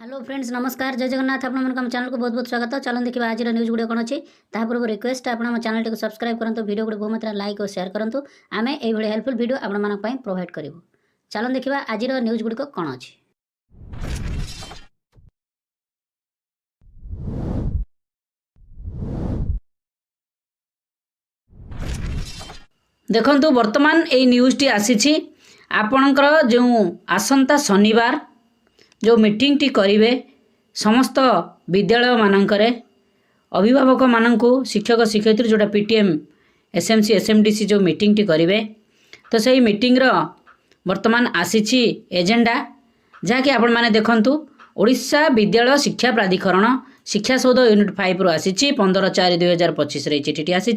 Hello friends नमस्कार जय जगन्नाथ आप चैनल को बहुत बहुत स्वागत। चलो देखा आज न्यूज गुड़े कौन अच्छी पूर्व रिक्वेस्ट आप चैनल टी सब्सक्राइब करूँ वीडियो गुड़े बहुत मात्रा लाइक और शेयर करूँ आम ये हेल्पफुल वीडियो आपण प्रोवाइड करूँ। चलो देखा आज न्यूज गुड़िक कौन अच्छी। देखंतु वर्तमान ये न्यूज टी आसी आपणकर जो आसंता शनिवार जो मीटिंग टी करिवे समस्त विद्यालय मानकरे अभिभावक मानकु शिक्षक शिक्षयित्री जोटा पीटीएम एसएमसी एसएमडीसी जो मीटिंग टी करिवे तो सही मीटिंग रो वर्तमान आसी एजेंडा जहाँकि आपण माने देखंतु ओडिशा विद्यालय शिक्षा प्राधिकरण शिक्षा सौध यूनिट 5 रो आसी 15/4/2025 रे चिठी आसी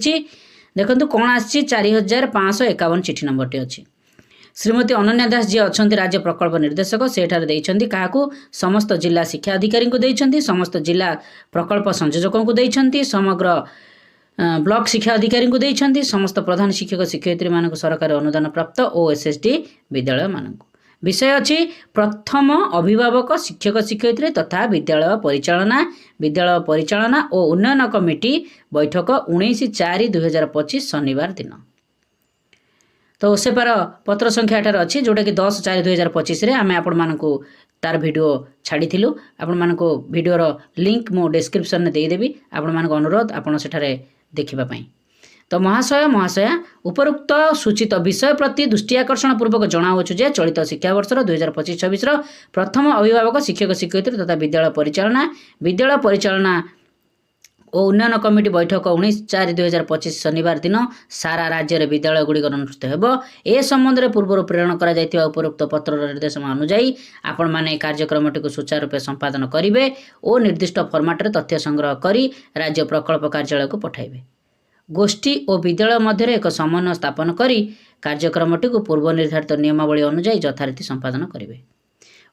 देखंतु कौन आसी 4551 चिठी नंबर टी अच्छी। श्रीमती अनन्या दास जी अच्छा राज्य प्रकल्प निर्देशक सेठार देइछन्ति काहाकू समस्त जिला शिक्षा अधिकारी को देइछन्ति समस्त जिला प्रकल्प संयोजकों को देइछन्ति समग्र ब्लॉक शिक्षा अधिकारी को देइछन्ति समस्त प्रधान शिक्षक शिक्षयित्री मानक सरकारी अनुदान प्राप्त ओएसएसडी विद्यालय मानक विषय अछि प्रथम अभिभावक शिक्षक शिक्षयित्री तथा विद्यालय परिचालना और उन्नयन कमिटी बैठक 19/4/2025 शनिवार दिन। तो से पार पत्र संख्या एठार अच्छी जोटा कि 10/4/2025 आम आपण मानक तार वीडियो छाड़ी आपण मानक वीडियोर लिंक मो डिस्क्रिप्शन में देदेवी आपण मानक अनुरोध आपण सेठारे देखिबा पई। तो महाशया उपरोक्त सूचित विषय प्रति दृष्टि आकर्षण पूर्वक जनावछु जे चलित शिक्षा वर्ष 2025-26 प्रथम अभिभावक शिक्षक शिक्षयित्री तथा विद्यालय परिचालना और उन्नयन कमिटी बैठक 19/4/2025 शनिवार दिन सारा राज्य में विद्यालय गुड़िक अनुष्ठित होब। ए संबंध में पूर्व प्रेरण कर उपरोक्त पत्र निर्देशन अनुजाई आपण माने कार्यक्रम टी सुचारू रूपे संपादन करेंगे और निर्दिष्ट फर्माट तथ्य संग्रह करी राज्य प्रकल्प कार्यालय को पठाइबे। गोष्ठी और विद्यालय मध्य एक समन्वय स्थापन करी कार्यक्रम टी पूर्व निर्धारित नियमावली अनुजाई यथारीति संपादन करेंगे।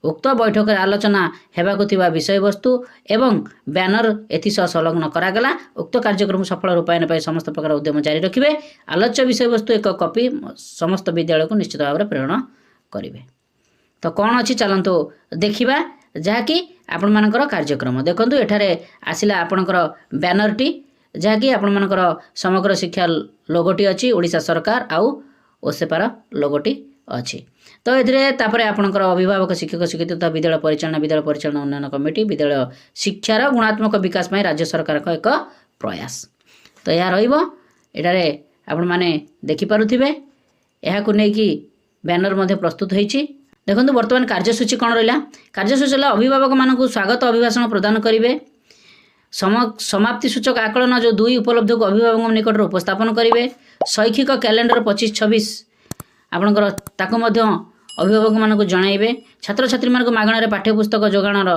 उक्त बैठक आलोचना हेबाकु थिबा विषय वस्तु एवं बैनर एथिसह संलग्न करागला। उक्त कार्यक्रम सफल रूपायन पर समस्त प्रकार उद्यम जारी रखिबे। आलोच्य विषय वस्तु एक कॉपी समस्त विद्यालय को निश्चित भाव में प्रेरण करेंगे। तो कौन अच्छी चलतु देखा जहाँकि आपण मानकर कार्यक्रम देखंतु एठारे आसिला आपणकर बैनर टी जहाँकि आपण मानकर समग्र शिक्षा लोगोटी अच्छी ओडिशा सरकार आउ ओसेपार लोगोटी अच्छी। तो ये तापर आपणकर अभिभावक शिक्षक शिक्षित तथा विद्यालय परिचालना उन्नयन कमिटी विद्यालय शिक्षार गुणात्मक विकास में राज्य सरकार का एक प्रयास। तो यह रही आपण माने देखिपे यह बैनर मध्य प्रस्तुत होती। देखो बर्तमान कार्यसूची कौन रहा कार्यसूची अभिभावक मानक स्वागत अभिभाषण प्रदान करेंगे। समाप्ति सूचक आकलन जो 2 उपलब्ध को अभिभावक निकट उपस्थापन करेंगे। शैक्षिक कैलेंडर 25-26 आपणकर ताकू मध्य अभिभावक मानक जनइबे। छात्र छात्री मानक मागणार पाठ्यपुस्तक जोगाणर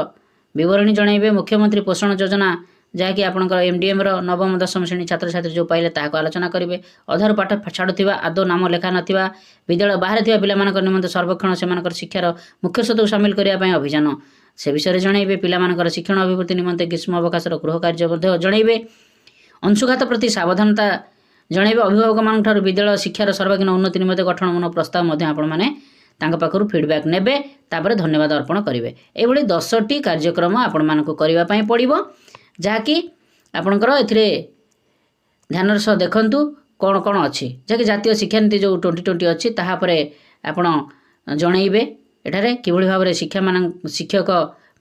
विवरणी जनइबे। मुख्यमंत्री पोषण योजना जहाँकि आपणकर एमडीएम रो नवम दशम श्रेणी छात्र छात्री जो पाइले ताको आलोचना करेंगे। अधार पाठ छाड़ुवा आदौ नाम लेखा नथिबा विद्यालय बाहर थिबा पिलामानक निमंते सर्वेक्षण सेमानकर शिक्षार मुख्य स्रोत शामिल करने अभियान से विषय जनइबे। पिलामानकर शिक्षण अभिवृद्धि निमंते ग्रीष्म अवकाशर गृह कार्य जनइबे। अंशुघात प्रति सावधानता जनइबे। अभिभावक मान विद्यालय शिक्षार सर्वांगीन उन्नति निमंते गठन प्रस्ताव आपण मैंने पाखु फीडबैक नेबे तापर धन्यवाद अर्पण करेंगे। ये 10टी कार्यक्रम आपण मानक करने पड़ो जहाँकि आपणकर ए ध्यान सह देखंतु कौन कौन अच्छी जहाँकि जातीय शिक्षानीति जो 2020 अच्छी ताहापरे आपण जनइबे। एठारे किभଳି भाव में शिक्षक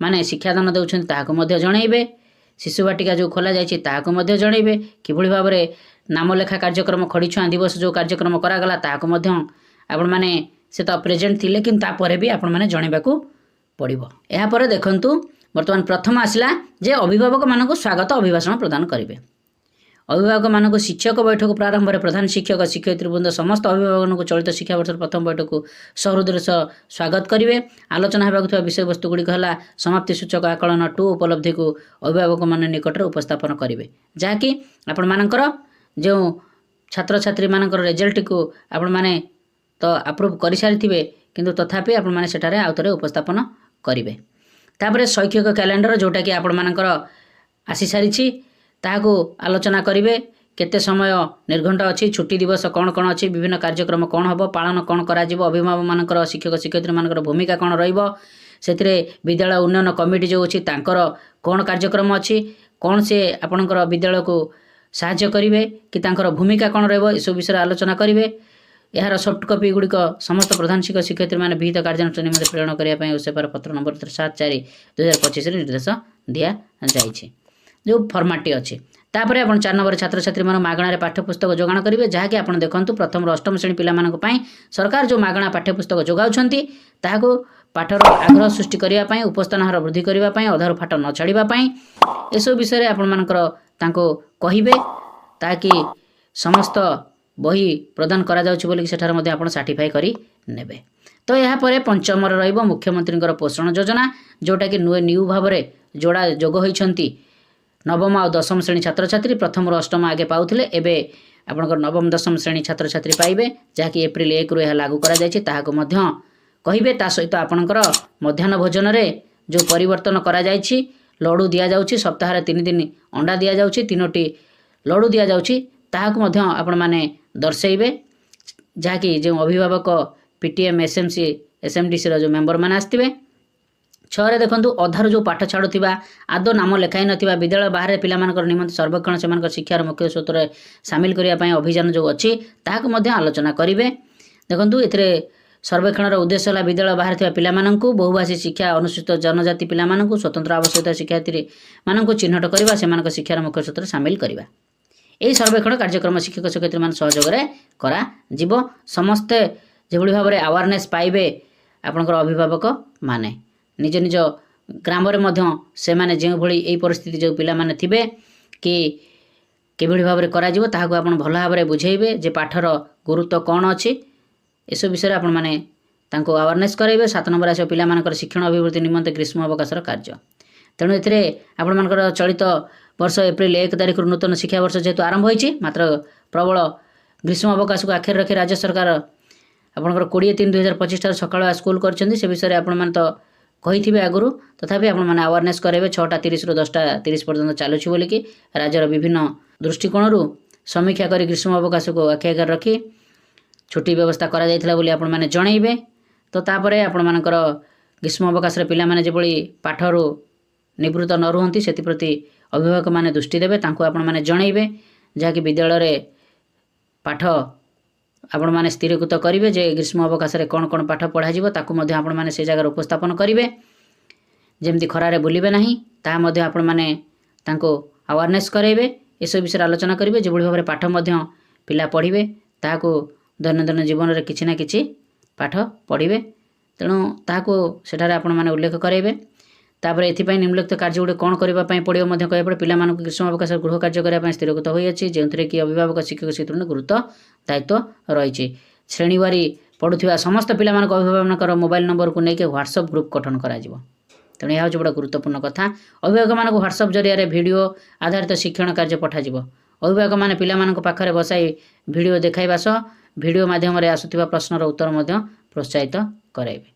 माने शिक्षादान देउछन ताहाको मध्य जनइबे। शिशु बाटिका जो खोला जाइछि ताहाको मध्य जनइबे। किभଳି भाव में नाम लेखा कार्यक्रम खड़ीछुआ दिवस जो कार्यक्रम करागला ताहाको मध्य आपण माने से तो प्रेजेंट थिले किंतु तापर भी आपण माने जणैबाकू पड़िबो। एहा परे देखंतु वर्तमान प्रथम आसला जे अभिभावक मानक स्वागत अभिभाषण प्रदान करेंगे। अभिभावक मानक शिक्षक बैठक प्रारंभ में प्रधान शिक्षक शिक्षयित्री वृंद समस्त अभिभावक को चलित शिक्षा वर्ष प्रथम बैठक को सहृदय स्वागत करेंगे। आलोचना होगा विषय वस्तु गुड़िक है समाप्ति सूचक आकलन 2 उपलब्धि को अभिभावक मान निकट उपस्थापन करेंगे। जहाँकि आपण मानकर जो छात्र छात्री मानकर रिजल्ट को आपण माने तो अप्रूव कर सारी किंतु तथापि आपण माने सेठारे आउथरे उपस्थापन करेंगे। तापर शैक्षिक कैलेंडर जोटा कि आपण मानकर आसी सारी ताहाको आलोचना करेंगे। केते समय निर्घंट अच्छी छुट्टी दिवस कौन कौन अच्छी विभिन्न कार्यक्रम कौन हम पालन कौन कर अभिभावक मानकर शिक्षक शिक्षयित्री मानकर भूमिका कौन रहिबो ସେଥିରେ ବିଦ୍ୟାଳୟ ଉନ୍ନୟନ କମିଟି ଯେଉଁ ଅଛି ତାଙ୍କର କ'ଣ କାର୍ଯ୍ୟକ୍ରମ ଅଛି, କ'ଣ ସେ ଆପଣଙ୍କର ବିଦ୍ୟାଳୟକୁ ସାହାଯ୍ୟ କରିବେ କି ତାଙ୍କର ଭୂମିକା କ'ଣ ରହିବ, ଏସବୁ ବିଷୟରେ ଆଲୋଚନା କରିବେ। ଏହାର ସଫ୍ଟ କପି ଗୁଡ଼ିକ ସମସ୍ତ ପ୍ରଧାନ ଶିକ୍ଷକ ଶିକ୍ଷୟିତ୍ରୀମାନେ ବିହିତ କାର୍ଯ୍ୟାନୁଷ୍ଠାନ ନିମନ୍ତେ ପ୍ରେରଣ କରିବା ପାଇଁ ଓସେପାର ପତ୍ର ନମ୍ବର 7/4/2025ରେ ନିର୍ଦ୍ଦେଶ ଦିଆଯାଇଛି। ଯେଉଁ ଫର୍ମାଟଟି ଅଛି ତାପରେ ଆପଣ 4 ନମ୍ବର ଛାତ୍ରଛାତ୍ରୀମାନଙ୍କୁ ମାଗଣାରେ ପାଠ୍ୟପୁସ୍ତକ ଯୋଗାଣ କରିବେ। ଯାହାକି ଆପଣ ଦେଖନ୍ତୁ ପ୍ରଥମରୁ ଅଷ୍ଟମ ଶ୍ରେଣୀ ପିଲାମାନଙ୍କ ପାଇଁ ସରକାର ଯେଉଁ ମାଗଣା ପାଠ୍ୟପୁସ୍ତକ ଯୋଗାଉଛନ୍ତି ତାହାକୁ ପାଠର ଆଗ୍ରହ ସୃଷ୍ଟି କରିବା ପାଇଁ, ଉପସ୍ଥାନ ହାର ବୃଦ୍ଧି କରିବା ପାଇଁ, ଅଧାରୁ ପାଠ ନ ଛାଡ଼ିବା ପାଇଁ ଏସବୁ ବିଷୟରେ ଆପଣମାନଙ୍କର ତାଙ୍କୁ କହିବେ, ତାକି ସମସ୍ତ ବହି ପ୍ରଦାନ କରାଯାଉଛି ବୋଲିକି ସେଠାରେ ମଧ୍ୟ ଆପଣ ସାର୍ଟିଫାଇ କରି ନେବେ। ତ ଏହାପରେ ପଞ୍ଚମରେ ରହିବ ମୁଖ୍ୟମନ୍ତ୍ରୀଙ୍କର ପୋଷଣ ଯୋଜନା, ଯେଉଁଟାକି ନ୍ୟୁ ଭାବରେ ଯୋଗ ହୋଇଛନ୍ତି ନବମ ଆଉ ଦଶମ ଶ୍ରେଣୀ ଛାତ୍ରଛାତ୍ରୀ। ପ୍ରଥମରୁ ଅଷ୍ଟମ ଆଗେ ପାଉଥିଲେ, ଏବେ ଆପଣଙ୍କର ନବମ ଦଶମ ଶ୍ରେଣୀ ଛାତ୍ରଛାତ୍ରୀ ପାଇବେ, ଯାହାକି ଏପ୍ରିଲ 1ରୁ ଏହା ଲାଗୁ କରାଯାଇଛି। ତାହାକୁ ମଧ୍ୟ କହିବେ। ତା ସହିତ ଆପଣଙ୍କର ମଧ୍ୟାହ୍ନ ଭୋଜନରେ ଯେଉଁ ପରିବର୍ତ୍ତନ କରାଯାଇଛି, ଲଡ଼ୁ ଦିଆଯାଉଛି, ସପ୍ତାହରେ 3 ଦିନ ଅଣ୍ଡା ଦିଆଯାଉଛି, 3ଟି ଲଡ଼ୁ ଦିଆଯାଉଛି, ତାହାକୁ ମଧ୍ୟ ଆପଣମାନେ ଦର୍ଶାଇବେ। ଯାହାକି ଯେଉଁ ଅଭିଭାବକ PTM SMC SMDCର ଯେଉଁ ମେମ୍ବରମାନେ ଆସିଥିବେ। 6ରେ ଦେଖନ୍ତୁ ଅଧାରୁ ଯେଉଁ ପାଠ ଛାଡ଼ୁଥିବା, ଆଦୌ ନାମ ଲେଖାଇ ନଥିବା, ବିଦ୍ୟାଳୟ ବାହାରେ ପିଲାମାନଙ୍କର ନିମନ୍ତେ ସର୍ବେକ୍ଷଣ ସେମାନଙ୍କର ଶିକ୍ଷାର ମୁଖ୍ୟ ସ୍ରୋତରେ ସାମିଲ କରିବା ପାଇଁ ଅଭିଯାନ ଯେଉଁ ଅଛି ତାହାକୁ ମଧ୍ୟ ଆଲୋଚନା କରିବେ। ଦେଖନ୍ତୁ ଏଥିରେ ସର୍ବେକ୍ଷଣର ଉଦ୍ଦେଶ୍ୟ ହେଲା ବିଦ୍ୟାଳୟ ବାହାରେ ଥିବା ପିଲାମାନଙ୍କୁ, ବହୁଭାଷୀ ଶିକ୍ଷା, ଅନୁସୂଚିତ ଜନଜାତି ପିଲାମାନଙ୍କୁ, ସ୍ୱତନ୍ତ୍ର ଆବଶ୍ୟକତା ଶିକ୍ଷାର୍ଥୀମାନଙ୍କୁ ଚିହ୍ନଟ କରିବା, ସେମାନଙ୍କ ଶିକ୍ଷାର ମୁଖ୍ୟ ସ୍ରୋତରେ ସାମିଲ କରିବା। ଏହି ସର୍ବେକ୍ଷଣ କାର୍ଯ୍ୟକ୍ରମ ଶିକ୍ଷକ ଶିକ୍ଷୟିତ୍ରୀମାନେ ସହଯୋଗରେ କରାଯିବ। ସମସ୍ତେ ଯେଭଳି ଭାବରେ ଆୱାରନେସ୍ ପାଇବେ ଆପଣଙ୍କର ଅଭିଭାବକ ମାନେ ନିଜ ନିଜ ଗ୍ରାମରେ ମଧ୍ୟ ସେମାନେ ଯେଉଁଭଳି ଏହି ପରିସ୍ଥିତି ଯେଉଁ ପିଲାମାନେ ଥିବେ କି କିଭଳି ଭାବରେ କରାଯିବ ତାହାକୁ ଆପଣ ଭଲ ଭାବରେ ବୁଝେଇବେ ଯେ ପାଠର ଗୁରୁତ୍ୱ କ'ଣ ଅଛି, ଏସବୁ ବିଷୟରେ ଆପଣମାନେ ତାଙ୍କୁ ଆୱାରନେସ୍ କରାଇବେ। 7 ନମ୍ବର ଆସିବ ପିଲାମାନଙ୍କର ଶିକ୍ଷଣ ଅଭିବୃଦ୍ଧି ନିମନ୍ତେ ଗ୍ରୀଷ୍ମ ଅବକାଶର କାର୍ଯ୍ୟ। ତେଣୁ ଏଥିରେ ଆପଣମାନଙ୍କର ଚଳିତ ବର୍ଷ ଏପ୍ରିଲ 1 ତାରିଖରୁ ନୂତନ ଶିକ୍ଷାବର୍ଷ ଯେହେତୁ ଆରମ୍ଭ ହୋଇଛି, ମାତ୍ର ପ୍ରବଳ ଗ୍ରୀଷ୍ମ ଅବକାଶକୁ ଆଖିରେ ରଖି ରାଜ୍ୟ ସରକାର ଆପଣଙ୍କର 20/3/2025 ଠାରୁ ସକାଳୁଆ ସ୍କୁଲ କରିଛନ୍ତି। ସେ ବିଷୟରେ ଆପଣମାନେ ତ କହିଥିବେ ଆଗରୁ, ତଥାପି ଆପଣମାନେ ଆୱାରନେସ୍ କରାଇବେ। 6ଟା 30ରୁ 10ଟା 30 ପର୍ଯ୍ୟନ୍ତ ଚାଲୁଛି ବୋଲିକି ରାଜ୍ୟର ବିଭିନ୍ନ ଦୃଷ୍ଟିକୋଣରୁ ସମୀକ୍ଷା କରି ଗ୍ରୀଷ୍ମ ଅବକାଶକୁ ଆଖି ଆଗରେ ରଖି ଛୁଟି ବ୍ୟବସ୍ଥା କରାଯାଇଥିଲା ବୋଲି ଆପଣମାନେ ଜଣାଇବେ। ତ ତାପରେ ଆପଣମାନଙ୍କର ଗ୍ରୀଷ୍ମ ଅବକାଶରେ ପିଲାମାନେ ଯେଭଳି ପାଠରୁ ନିବୃତ୍ତ ନ ରୁହନ୍ତି ସେଥିପ୍ରତି ଅଭିଭାବକମାନେ ଦୃଷ୍ଟି ଦେବେ, ତାଙ୍କୁ ଆପଣମାନେ ଜଣାଇବେ। ଯାହାକି ବିଦ୍ୟାଳୟରେ ପାଠ ଆପଣମାନେ ସ୍ଥିରୀକୃତ କରିବେ ଯେ ଗ୍ରୀଷ୍ମ ଅବକାଶରେ କ'ଣ କ'ଣ ପାଠ ପଢ଼ାଯିବ, ତାକୁ ମଧ୍ୟ ଆପଣମାନେ ସେ ଜାଗାରେ ଉପସ୍ଥାପନ କରିବେ। ଯେମିତି ଖରାରେ ବୁଲିବେ ନାହିଁ, ତାହା ମଧ୍ୟ ଆପଣମାନେ ତାଙ୍କୁ ଆୱାରନେସ୍ କରାଇବେ। ଏସବୁ ବିଷୟରେ ଆଲୋଚନା କରିବେ। ଯେଭଳି ଭାବରେ ପାଠ ମଧ୍ୟ ପିଲା ପଢ଼ିବେ, ତାହାକୁ ଦୈନନ୍ଦିନ ଜୀବନରେ କିଛି ନା କିଛି ପାଠ ପଢ଼ିବେ, ତେଣୁ ତାହାକୁ ସେଠାରେ ଆପଣମାନେ ଉଲ୍ଲେଖ କରାଇବେ। ତାପରେ ଏଥିପାଇଁ ନିମ୍ନଲିଖିତ କାର୍ଯ୍ୟଗୁଡ଼ିକ କ'ଣ କରିବା ପାଇଁ ପଡ଼ିବ ମଧ୍ୟ କହିବାକୁ ପଡ଼ିବ। ପିଲାମାନଙ୍କୁ ଗ୍ରୀଷ୍ମ ଅବକାଶରେ ଗୃହ କାର୍ଯ୍ୟ କରିବା ପାଇଁ ସ୍ଥିରୀକୃତ ହୋଇଅଛି, ଯେଉଁଥିରେ କି ଅଭିଭାବକ ଶିକ୍ଷକ ଶିକ୍ଷୟିତ୍ରୀଙ୍କ ଗୁରୁତ୍ୱ ଦାୟିତ୍ୱ ରହିଛି। ଶ୍ରେଣୀୱାରୀ ପଢ଼ୁଥିବା ସମସ୍ତ ପିଲାମାନଙ୍କ ଅଭିଭାବକଙ୍କର ମୋବାଇଲ ନମ୍ବରକୁ ନେଇକି ହ୍ୱାଟ୍ସଆପ୍ ଗ୍ରୁପ୍ ଗଠନ କରାଯିବ। ତେଣୁ ଏହା ହେଉଛି ବଡ଼ ଗୁରୁତ୍ୱପୂର୍ଣ୍ଣ କଥା। ଅଭିଭାବକମାନଙ୍କୁ ହ୍ୱାଟ୍ସଆପ୍ ଜରିଆରେ ଭିଡ଼ିଓ ଆଧାରିତ ଶିକ୍ଷଣ କାର୍ଯ୍ୟ ପଠାଯିବ। ଅଭିଭାବକମାନେ ପିଲାମାନଙ୍କ ପାଖରେ ବସାଇ ଭିଡ଼ିଓ ଦେଖାଇବା ସହ ଭିଡ଼ିଓ ମାଧ୍ୟମରେ ଆସୁଥିବା ପ୍ରଶ୍ନର ଉତ୍ତର ମଧ୍ୟ ପ୍ରୋତ୍ସାହିତ କରାଇବେ।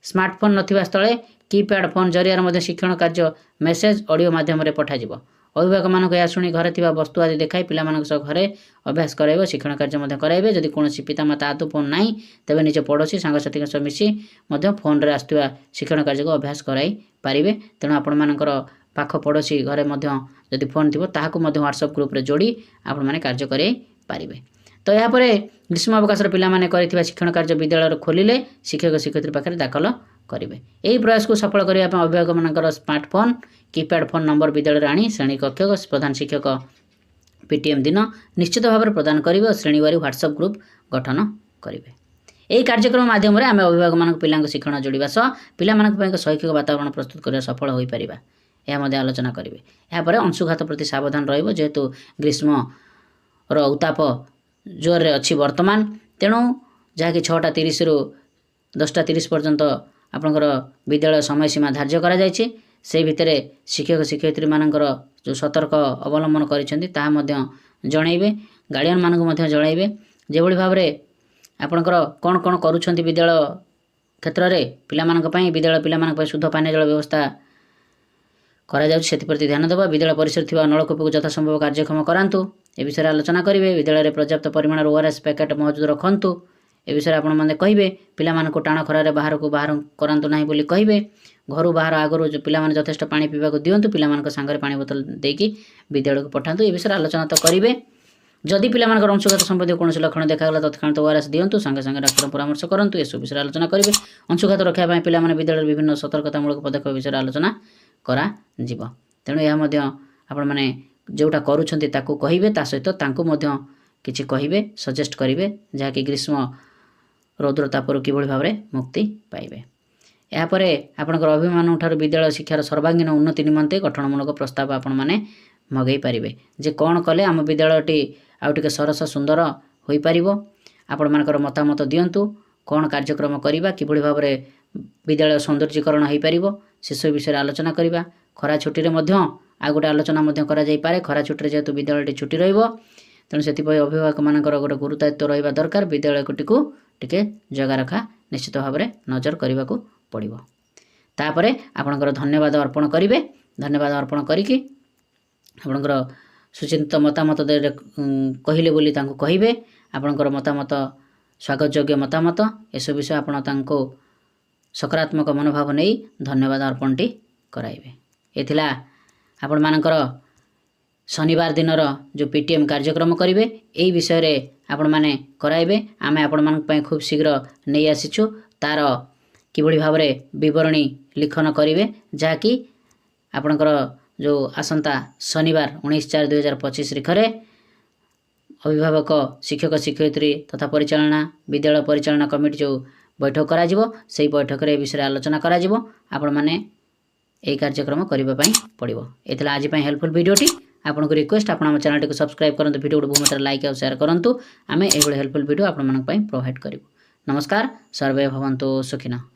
ସ୍ମାର୍ଟଫୋନ୍ ନଥିବା ସ୍ଥଳେ କିପ୍ୟାଡ୍ ଫୋନ୍ ଜରିଆରେ ମଧ୍ୟ ଶିକ୍ଷଣ କାର୍ଯ୍ୟ ମେସେଜ ଅଡ଼ିଓ ମାଧ୍ୟମରେ ପଠାଯିବ। ଅଭିଭାବକମାନଙ୍କୁ ଏହା ଶୁଣି ଘରେ ଥିବା ବସ୍ତୁ ଆଦି ଦେଖାଇ ପିଲାମାନଙ୍କ ସହ ଘରେ ଅଭ୍ୟାସ କରାଇବ, ଶିକ୍ଷଣ କାର୍ଯ୍ୟ ମଧ୍ୟ କରାଇବେ। ଯଦି କୌଣସି ପିତାମାତା ଆଦୌ ଫୋନ୍ ନାହିଁ, ତେବେ ନିଜ ପଡ଼ୋଶୀ ସାଙ୍ଗସାଥୀଙ୍କ ସହ ମିଶି ମଧ୍ୟ ଫୋନ୍ରେ ଆସୁଥିବା ଶିକ୍ଷଣ କାର୍ଯ୍ୟକୁ ଅଭ୍ୟାସ କରାଇ ପାରିବେ। ତେଣୁ ଆପଣମାନଙ୍କର ପାଖ ପଡ଼ୋଶୀ ଘରେ ମଧ୍ୟ ଯଦି ଫୋନ୍ ଥିବ ତାହାକୁ ମଧ୍ୟ ହ୍ୱାଟ୍ସଆପ୍ ଗ୍ରୁପ୍ରେ ଯୋଡ଼ି ଆପଣମାନେ କାର୍ଯ୍ୟ କରାଇ ପାରିବେ। ତ ଏହାପରେ ଗ୍ରୀଷ୍ମ ଅବକାଶରେ ପିଲାମାନେ କରିଥିବା ଶିକ୍ଷଣ କାର୍ଯ୍ୟ ବିଦ୍ୟାଳୟରେ ଖୋଲିଲେ ଶିକ୍ଷକ ଶିକ୍ଷୟିତ୍ରୀ ପାଖରେ ଦାଖଲ କରିବେ। ଏହି ପ୍ରୟାସକୁ ସଫଳ କରିବା ପାଇଁ ଅଭିଭାବକମାନଙ୍କର ସ୍ମାର୍ଟଫୋନ୍ କିପ୍ୟାଡ୍ ଫୋନ୍ ନମ୍ବର ବିଦ୍ୟାଳୟରେ ଆଣି ଶ୍ରେଣୀ କକ୍ଷକ ପ୍ରଧାନ ଶିକ୍ଷକ PTM ଦିନ ନିଶ୍ଚିତ ଭାବରେ ପ୍ରଦାନ କରିବେ ଓ ଶ୍ରେଣୀୱାରୀ ହ୍ୱାଟ୍ସଆପ୍ ଗ୍ରୁପ୍ ଗଠନ କରିବେ। ଏହି କାର୍ଯ୍ୟକ୍ରମ ମାଧ୍ୟମରେ ଆମେ ଅଭିଭାବକମାନଙ୍କ ପିଲାଙ୍କ ଶିକ୍ଷଣ ଯୋଡ଼ିବା ସହ ପିଲାମାନଙ୍କ ପାଇଁ ଏକ ଶୈକ୍ଷିକ ବାତାବରଣ ପ୍ରସ୍ତୁତ କରିବା ସଫଳ ହୋଇପାରିବା, ଏହା ମଧ୍ୟ ଆଲୋଚନା କରିବେ। ଏହାପରେ ଅଂଶୁଘାତ ପ୍ରତି ସାବଧାନ ରହିବ, ଯେହେତୁ ଗ୍ରୀଷ୍ମର ଉତ୍ତାପ ଜୋରରେ ଅଛି ବର୍ତ୍ତମାନ, ତେଣୁ ଯାହାକି 6ଟା 30ରୁ 10ଟା 30 ପର୍ଯ୍ୟନ୍ତ ଆପଣଙ୍କର ବିଦ୍ୟାଳୟ ସମୟସୀମା ଧାର୍ଯ୍ୟ କରାଯାଇଛି। ସେହି ଭିତରେ ଶିକ୍ଷକ ଶିକ୍ଷୟିତ୍ରୀମାନଙ୍କର ଯେଉଁ ସତର୍କ ଅବଲମ୍ବନ କରିଛନ୍ତି ତାହା ମଧ୍ୟ ଜଣାଇବେ। ଗାର୍ଡ଼ିଆନ୍ମାନଙ୍କୁ ମଧ୍ୟ ଜଣାଇବେ ଯେଭଳି ଭାବରେ ଆପଣଙ୍କର କ'ଣ କ'ଣ କରୁଛନ୍ତି ବିଦ୍ୟାଳୟ କ୍ଷେତ୍ରରେ ପିଲାମାନଙ୍କ ପାଇଁ, ବିଦ୍ୟାଳୟ ପିଲାମାନଙ୍କ ପାଇଁ ଶୁଦ୍ଧ ପାନୀୟ ଜଳ ବ୍ୟବସ୍ଥା କରାଯାଉଛି ସେଥିପ୍ରତି ଧ୍ୟାନ ଦେବା। ବିଦ୍ୟାଳୟ ପରିସରରେ ଥିବା ନଳକୂପକୁ ଯଥାସମ୍ଭବ କାର୍ଯ୍ୟକ୍ଷମ କରାନ୍ତୁ, ଏ ବିଷୟରେ ଆଲୋଚନା କରିବେ। ବିଦ୍ୟାଳୟରେ ପର୍ଯ୍ୟାପ୍ତ ପରିମାଣର ORS ପ୍ୟାକେଟ୍ ମହଜୁଦ ରଖନ୍ତୁ, ଏ ବିଷୟରେ ଆପଣମାନେ କହିବେ। ପିଲାମାନଙ୍କୁ ଟାଣ ଖରାରେ ବାହାର କରାନ୍ତୁ ନାହିଁ ବୋଲି କହିବେ। ଘରୁ ବାହାର ଆଗରୁ ପିଲାମାନେ ଯଥେଷ୍ଟ ପାଣି ପିଇବାକୁ ଦିଅନ୍ତୁ। ପିଲାମାନଙ୍କ ସାଙ୍ଗରେ ପାଣି ବୋତଲ ଦେଇକି ବିଦ୍ୟାଳୟକୁ ପଠାନ୍ତୁ। ଏ ବିଷୟରେ ଆଲୋଚନା ତ କରିବେ। ଯଦି ପିଲାମାନଙ୍କର ଅଂଶୁଘାତ ସମ୍ବନ୍ଧୀୟ କୌଣସି ଲକ୍ଷଣ ଦେଖାଗଲା ତତ୍କ୍ଷଣାତ୍ ORS ଦିଅନ୍ତୁ। ସାଙ୍ଗେ ସାଙ୍ଗେ ଡାକ୍ତର ପରାମର୍ଶ କରନ୍ତୁ। ଏସବୁ ବିଷୟରେ ଆଲୋଚନା କରିବେ। ଅଂଶୁଘାତ ରଖିବା ପାଇଁ ପିଲାମାନେ ବିଦ୍ୟାଳୟରେ ବିଭିନ୍ନ ସତର୍କତାମୂଳକ ପଦକ୍ଷେପ ବିଷୟରେ ଆଲୋଚନା କରାଯିବ। ତେଣୁ ଏହା ମଧ୍ୟ ଆପଣମାନେ ଯେଉଁଟା କରୁଛନ୍ତି ତାକୁ କହିବେ, ତା ସହିତ ତାଙ୍କୁ ମଧ୍ୟ କିଛି କହିବେ, ସଜେଷ୍ଟ କରିବେ, ଯାହାକି ଗ୍ରୀଷ୍ମ ରୌଦ୍ର ତାପରୁ କିଭଳି ଭାବରେ ମୁକ୍ତି ପାଇବେ। ଏହାପରେ ଆପଣଙ୍କର ଅଭିଭାବକଙ୍କଠାରୁ ବିଦ୍ୟାଳୟ ଶିକ୍ଷାର ସର୍ବାଙ୍ଗୀନ ଉନ୍ନତି ନିମନ୍ତେ ଗଠନମୂଳକ ପ୍ରସ୍ତାବ ଆପଣମାନେ ମଗାଇ ପାରିବେ। ଯେ କ'ଣ କଲେ ଆମ ବିଦ୍ୟାଳୟଟି ଆଉ ଟିକେ ସରସ ସୁନ୍ଦର ହୋଇପାରିବ, ଆପଣମାନଙ୍କର ମତାମତ ଦିଅନ୍ତୁ। କ'ଣ କାର୍ଯ୍ୟକ୍ରମ କରିବା, କିଭଳି ଭାବରେ ବିଦ୍ୟାଳୟ ସୌନ୍ଦର୍ଯ୍ୟକରଣ ହୋଇପାରିବ, ସେସବୁ ବିଷୟରେ ଆଲୋଚନା କରିବା। ଖରା ଛୁଟିରେ ମଧ୍ୟ ଆଉ ଗୋଟେ ଆଲୋଚନା ମଧ୍ୟ କରାଯାଇପାରେ। ଖରା ଛୁଟିରେ ଯେହେତୁ ବିଦ୍ୟାଳୟଟି ଛୁଟି ରହିବ, ତେଣୁ ସେଥିପାଇଁ ଅଭିଭାବକମାନଙ୍କର ଗୋଟେ ଗୁରୁଦାୟିତ୍ୱ ରହିବା ଦରକାର। ବିଦ୍ୟାଳୟଟିକୁ ଟିକେ ଜଗା ରଖା ନିଶ୍ଚିତ ଭାବରେ ନଜର କରିବାକୁ ପଡ଼ିବ। ତାପରେ ଆପଣଙ୍କର ଧନ୍ୟବାଦ ଅର୍ପଣ କରିବେ। ଧନ୍ୟବାଦ ଅର୍ପଣ କରିକି ଆପଣଙ୍କର ସୁଚିନ୍ତିତ ମତାମତ କହିଲେ ବୋଲି ତାଙ୍କୁ କହିବେ। ଆପଣଙ୍କର ମତାମତ ସ୍ୱାଗତଯୋଗ୍ୟ ମତାମତ, ଏସବୁ ବିଷୟ ଆପଣ ତାଙ୍କୁ ସକାରାତ୍ମକ ମନୋଭାବ ନେଇ ଧନ୍ୟବାଦ ଅର୍ପଣଟି କରାଇବେ। ଏ ଥିଲା ଆପଣମାନଙ୍କର ଶନିବାର ଦିନର ଯେଉଁ PTM କାର୍ଯ୍ୟକ୍ରମ କରିବେ, ଏହି ବିଷୟରେ ଆପଣମାନେ କରାଇବେ। ଆମେ ଆପଣମାନଙ୍କ ପାଇଁ ଖୁବ୍ ଶୀଘ୍ର ନେଇ ଆସିଛୁ। ତାର କିଭଳି ଭାବରେ ବିବରଣୀ ଲିଖନ କରିବେ, ଯାହାକି ଆପଣଙ୍କର ଯେଉଁ ଆସନ୍ତା ଶନିବାର 19/4/2025 ତାରିଖରେ ଅଭିଭାବକ, ଶିକ୍ଷକ, ଶିକ୍ଷୟିତ୍ରୀ ତଥା ପରିଚାଳନା ବିଦ୍ୟାଳୟ ପରିଚାଳନା କମିଟି ଯେଉଁ ବୈଠକ କରାଯିବ, ସେହି ବୈଠକରେ ଏ ବିଷୟରେ ଆଲୋଚନା କରାଯିବ। ଆପଣମାନେ ଏହି କାର୍ଯ୍ୟକ୍ରମ କରିବା ପାଇଁ ପଡ଼ିବ। ଏ ଥିଲା ଆଜି ପାଇଁ ହେଲ୍ପଫୁଲ୍ ଭିଡ଼ିଓଟି। ଆପଣଙ୍କୁ ରିକ୍ୱେଷ୍ଟ, ଆପଣ ଆମ ଚ୍ୟାନେଲଟିକୁ ସବସ୍କ୍ରାଇବ୍ କରନ୍ତୁ, ଭିଡ଼ିଓକୁ ବହୁ ମାତ୍ରାରେ ଲାଇକ୍ ଆଉ ସେୟାର କରନ୍ତୁ। ଆମେ ଏହିଭଳି ହେଲ୍ପଫୁଲ୍ ଭିଡ଼ିଓ ଆପଣମାନଙ୍କ ପାଇଁ ପ୍ରୋଭାଇଡ଼ କରିବୁ। ନମସ୍କାର। ସର୍ବେ ଭବନ୍ତୁ ସୁଖିନଃ।